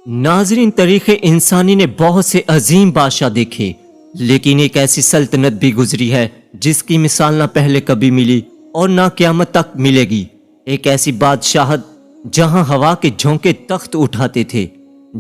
ناظرین، تاریخ انسانی نے بہت سے عظیم بادشاہ دیکھے، لیکن ایک ایسی سلطنت بھی گزری ہے جس کی مثال نہ پہلے کبھی ملی اور نہ قیامت تک ملے گی۔ ایک ایسی بادشاہت جہاں ہوا کے جھونکے تخت اٹھاتے تھے،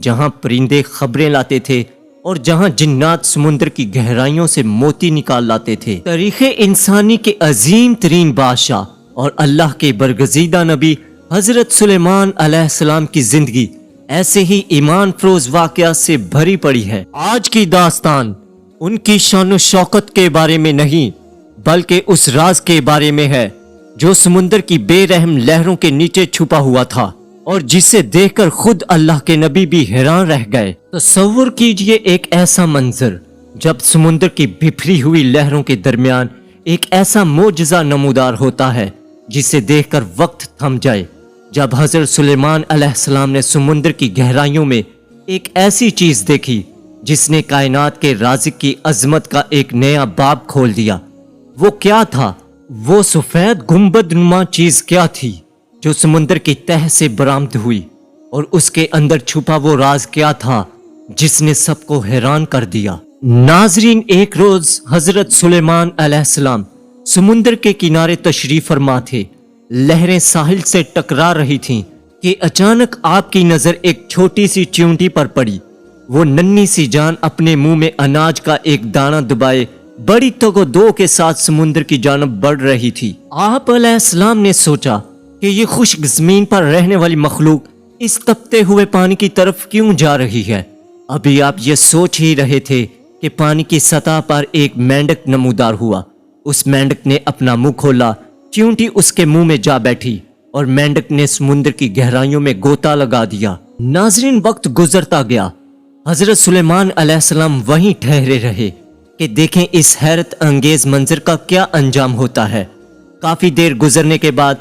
جہاں پرندے خبریں لاتے تھے اور جہاں جنات سمندر کی گہرائیوں سے موتی نکال لاتے تھے۔ تاریخ انسانی کے عظیم ترین بادشاہ اور اللہ کے برگزیدہ نبی حضرت سلیمان علیہ السلام کی زندگی ایسے ہی ایمان فروز واقعات سے بھری پڑی ہے۔ آج کی داستان ان کی شان و شوکت کے بارے میں نہیں، بلکہ اس راز کے بارے میں ہے جو سمندر کی بے رحم لہروں کے نیچے چھپا ہوا تھا اور جسے دیکھ کر خود اللہ کے نبی بھی حیران رہ گئے۔ تصور کیجئے ایک ایسا منظر جب سمندر کی بکھری ہوئی لہروں کے درمیان ایک ایسا معجزہ نمودار ہوتا ہے جسے دیکھ کر وقت تھم جائے۔ جب حضرت سلیمان علیہ السلام نے سمندر کی گہرائیوں میں ایک ایسی چیز دیکھی جس نے کائنات کے رازق کی عظمت کا ایک نیا باب کھول دیا۔ وہ کیا تھا؟ وہ سفید گنبد نما چیز کیا تھی جو سمندر کی تہہ سے برآمد ہوئی؟ اور اس کے اندر چھپا وہ راز کیا تھا جس نے سب کو حیران کر دیا؟ ناظرین، ایک روز حضرت سلیمان علیہ السلام سمندر کے کنارے تشریف فرما تھے۔ لہریں ساحل سے ٹکرا رہی تھیں کہ اچانک آپ کی نظر ایک چھوٹی سی چیونٹی پر پڑی۔ وہ ننھی سی جان اپنے منہ میں اناج کا ایک دانہ دبائے بڑی تگ و دو کے ساتھ سمندر کی جانب بڑھ رہی تھی۔ آپ علیہ السلام نے سوچا کہ یہ خشک زمین پر رہنے والی مخلوق اس تپتے ہوئے پانی کی طرف کیوں جا رہی ہے؟ ابھی آپ یہ سوچ ہی رہے تھے کہ پانی کی سطح پر ایک مینڈک نمودار ہوا۔ اس مینڈک نے اپنا منہ کھولا، چیونٹی اس کے منہ میں جا بیٹھی اور مینڈک نے سمندر کی گہرائیوں میں گوتا لگا دیا۔ ناظرین، وقت گزرتا گیا۔ حضرت سلیمان علیہ السلام وہیں ٹھہرے رہے کہ دیکھیں اس حیرت انگیز منظر کا کیا انجام ہوتا ہے۔ کافی دیر گزرنے کے بعد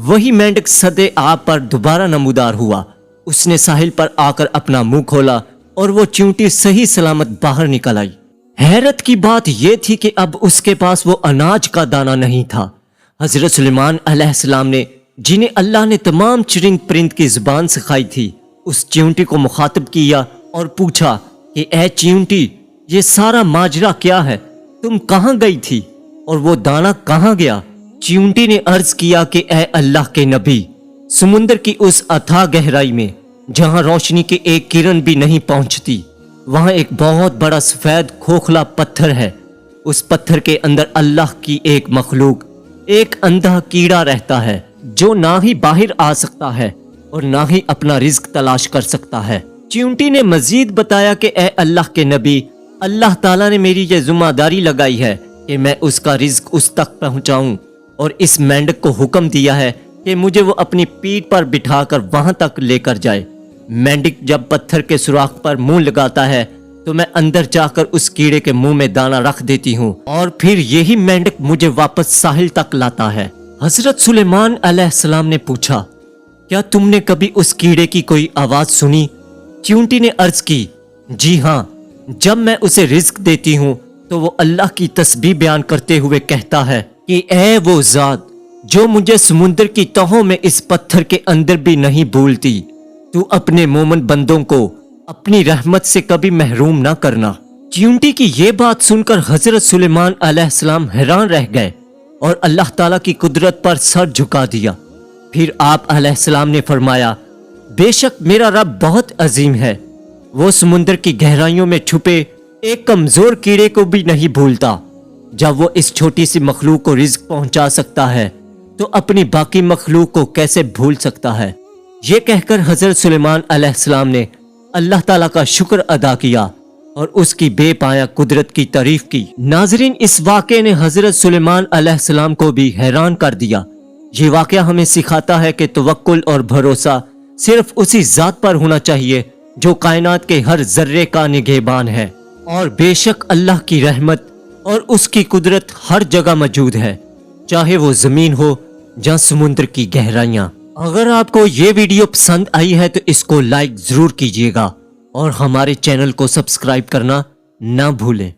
وہی مینڈک سدے آب پر دوبارہ نمودار ہوا۔ اس نے ساحل پر آ کر اپنا منہ کھولا اور وہ چیونٹی صحیح سلامت باہر نکل آئی۔ حیرت کی بات یہ تھی کہ اب اس کے پاس وہ اناج کا دانہ نہیں تھا۔ حضرت سلیمان علیہ السلام نے، جنہیں اللہ نے تمام چرند پرند کی زبان سکھائی تھی، اس چیونٹی کو مخاطب کیا اور پوچھا کہ اے چیونٹی، یہ سارا ماجرا کیا ہے؟ تم کہاں گئی تھی اور وہ دانہ کہاں گیا؟ چیونٹی نے عرض کیا کہ اے اللہ کے نبی، سمندر کی اس اتھاہ گہرائی میں جہاں روشنی کی ایک کرن بھی نہیں پہنچتی، وہاں ایک بہت بڑا سفید کھوکھلا پتھر ہے۔ اس پتھر کے اندر اللہ کی ایک مخلوق، ایک اندھا کیڑا رہتا ہے جو نہ ہی باہر آ سکتا ہے اور نہ ہی اپنا رزق تلاش کر سکتا ہے۔ چیونٹی نے مزید بتایا کہ اے اللہ کے نبی، اللہ تعالیٰ نے میری یہ ذمہ داری لگائی ہے کہ میں اس کا رزق اس تک پہنچاؤں، اور اس مینڈک کو حکم دیا ہے کہ مجھے وہ اپنی پیٹھ پر بٹھا کر وہاں تک لے کر جائے۔ مینڈک جب پتھر کے سوراخ پر منہ لگاتا ہے تو میں اندر جا کر اس کیڑے کے منہ میں دانہ رکھ دیتی ہوں اور پھر یہی مینڈک مجھے واپس ساحل تک لاتا ہے۔ حضرت سلیمان علیہ السلام نے پوچھا، کیا تم نے کبھی اس کیڑے کی کوئی آواز سنی؟ چیونٹی نے عرض کی، جی ہاں، جب میں اسے رزق دیتی ہوں تو وہ اللہ کی تسبیح بیان کرتے ہوئے کہتا ہے کہ اے وہ ذات جو مجھے سمندر کی تہوں میں اس پتھر کے اندر بھی نہیں بھولتی، تو اپنے مومن بندوں کو اپنی رحمت سے کبھی محروم نہ کرنا۔ چیونٹی کی یہ بات سن کر حضرت سلیمان علیہ السلام حیران رہ گئے اور اللہ تعالیٰ کی قدرت پر سر جھکا دیا۔ پھر آپ علیہ السلام نے فرمایا، بے شک میرا رب بہت عظیم ہے، وہ سمندر کی گہرائیوں میں چھپے ایک کمزور کیڑے کو بھی نہیں بھولتا۔ جب وہ اس چھوٹی سی مخلوق کو رزق پہنچا سکتا ہے تو اپنی باقی مخلوق کو کیسے بھول سکتا ہے؟ یہ کہہ کر حضرت سلیمان علیہ السلام نے اللہ تعالیٰ کا شکر ادا کیا اور اس کی بے پایا قدرت کی تعریف کی۔ ناظرین، اس واقعے نے حضرت سلیمان علیہ السلام کو بھی حیران کر دیا۔ یہ واقعہ ہمیں سکھاتا ہے کہ توکل اور بھروسہ صرف اسی ذات پر ہونا چاہیے جو کائنات کے ہر ذرے کا نگہبان ہے، اور بے شک اللہ کی رحمت اور اس کی قدرت ہر جگہ موجود ہے، چاہے وہ زمین ہو یا سمندر کی گہرائیاں۔ اگر آپ کو یہ ویڈیو پسند آئی ہے تو اس کو لائک ضرور کیجیے گا اور ہمارے چینل کو سبسکرائب کرنا نہ بھولیں۔